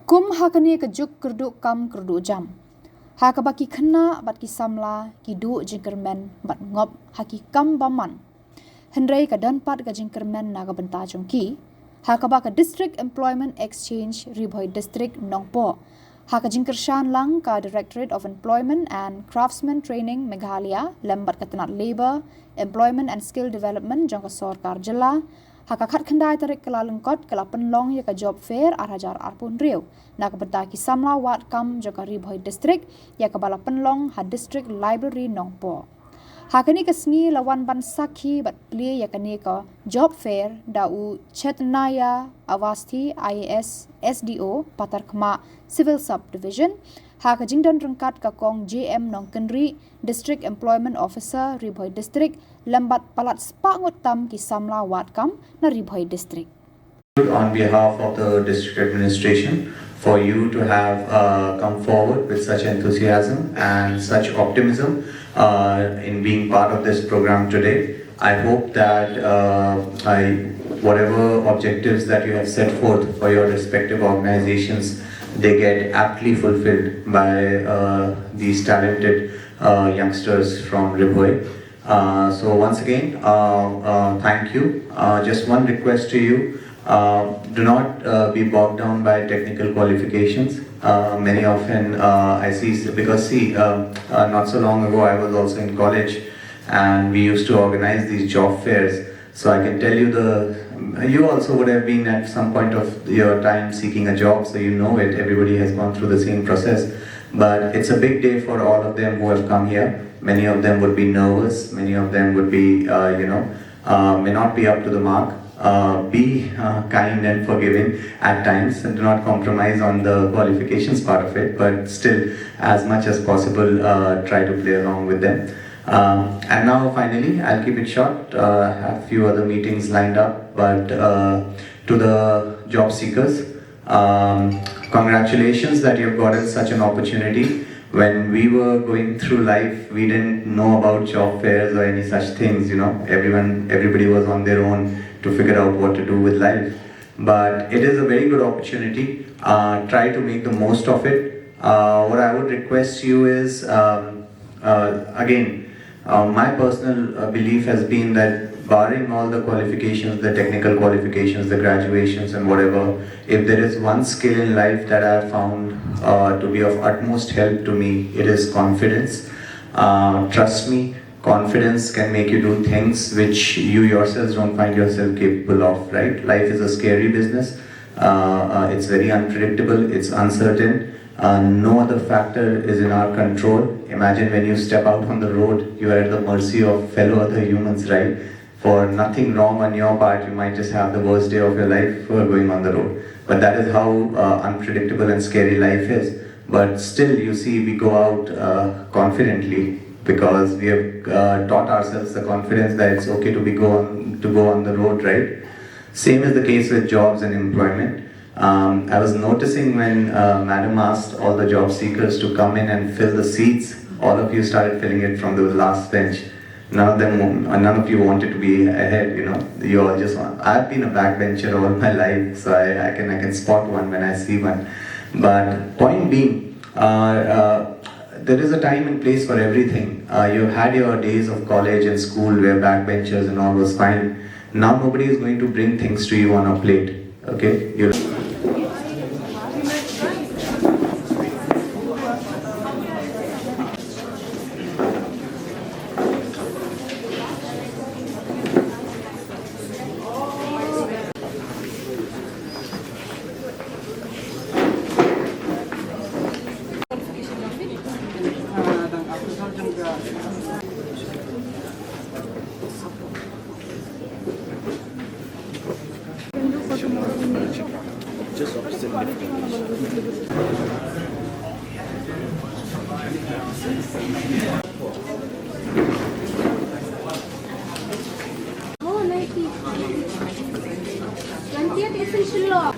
Kum hakani kejuk kerduk kam kerduk jam. Haka baki kena bat ki samla ki du jingkermen bat ngop haki kam baman. Hendrai ka danpat ka jingkermen naga benta jongki. Haka baka District Employment Exchange Ribhoi District Nongpoh. Haka jingkershan lang ka Directorate of Employment and Craftsman Training Meghalaya lembat ketenat Labour, Employment and Skill Development jongka Khuborjylla. Haka khat khandai tarik kala lengkot kala Pynlong ya ka job fair arhajar arpun riu. Na ka benta ki samla wat kam jongka Ribhoi District ya ka bala Pynlong ha District Library Nongpoh. Haka ni ka sngi lawan ban sakhi bat play ya ka ni ka job fair dau Chetnaya Avasti IAS SDO Patar Khma Civil Subdivision. Haka jingdan rengkat ka kong JM Nongkenri District Employment Officer Ribhoi District lembat palat spangut tam ki samla wat kam na Ribhoi District. On behalf of the district administration, for you to have come forward with such enthusiasm and such optimism in being part of this program today. I hope that whatever objectives that you have set forth for your respective organizations, they get aptly fulfilled by these talented youngsters from Ribhoi. So once again, thank you. Just one request to you. Do not be bogged down by technical qualifications. Many often I see, because not so long ago I was also in college and we used to organize these job fairs. So I can tell you you also would have been at some point of your time seeking a job, so you know it. Everybody has gone through the same process. But it's a big day for all of them who have come here. Many of them would be nervous. Many of them would be, may not be up to the mark. Be kind and forgiving at times, and do not compromise on the qualifications part of it, but still, as much as possible, try to play along with them. And now finally, I'll keep it short. I have a few other meetings lined up, but to the job seekers, congratulations that you've gotten such an opportunity. When we were going through life, we didn't know about job fairs or any such things, everybody was on their own to figure out what to do with life. But it is a very good opportunity. Try to make the most of it. What I would request you is, again, my personal belief has been that barring all the qualifications, the technical qualifications, the graduations and whatever, if there is one skill in life that I have found to be of utmost help to me, it is confidence. Trust me, confidence can make you do things which you yourselves don't find yourself capable of, right? Life is a scary business. It's very unpredictable, it's uncertain. No other factor is in our control. Imagine when you step out on the road, you are at the mercy of fellow other humans, right? For nothing wrong on your part, you might just have the worst day of your life going on the road. But that is how unpredictable and scary life is. But still, you see, we go out confidently because we have taught ourselves the confidence that it's okay to go on the road, right? Same is the case with jobs and employment. I was noticing when Madam asked all the job seekers to come in and fill the seats, all of you started filling it from the last bench. None of you wanted to be ahead, You all just want. I've been a backbencher all my life, so I can spot one when I see one. But point being, there is a time and place for everything. You had your days of college and school where backbenchers and all was fine. Now nobody is going to bring things to you on a plate. Okay? Just opposite Oh, 90. 20th is in Shillong.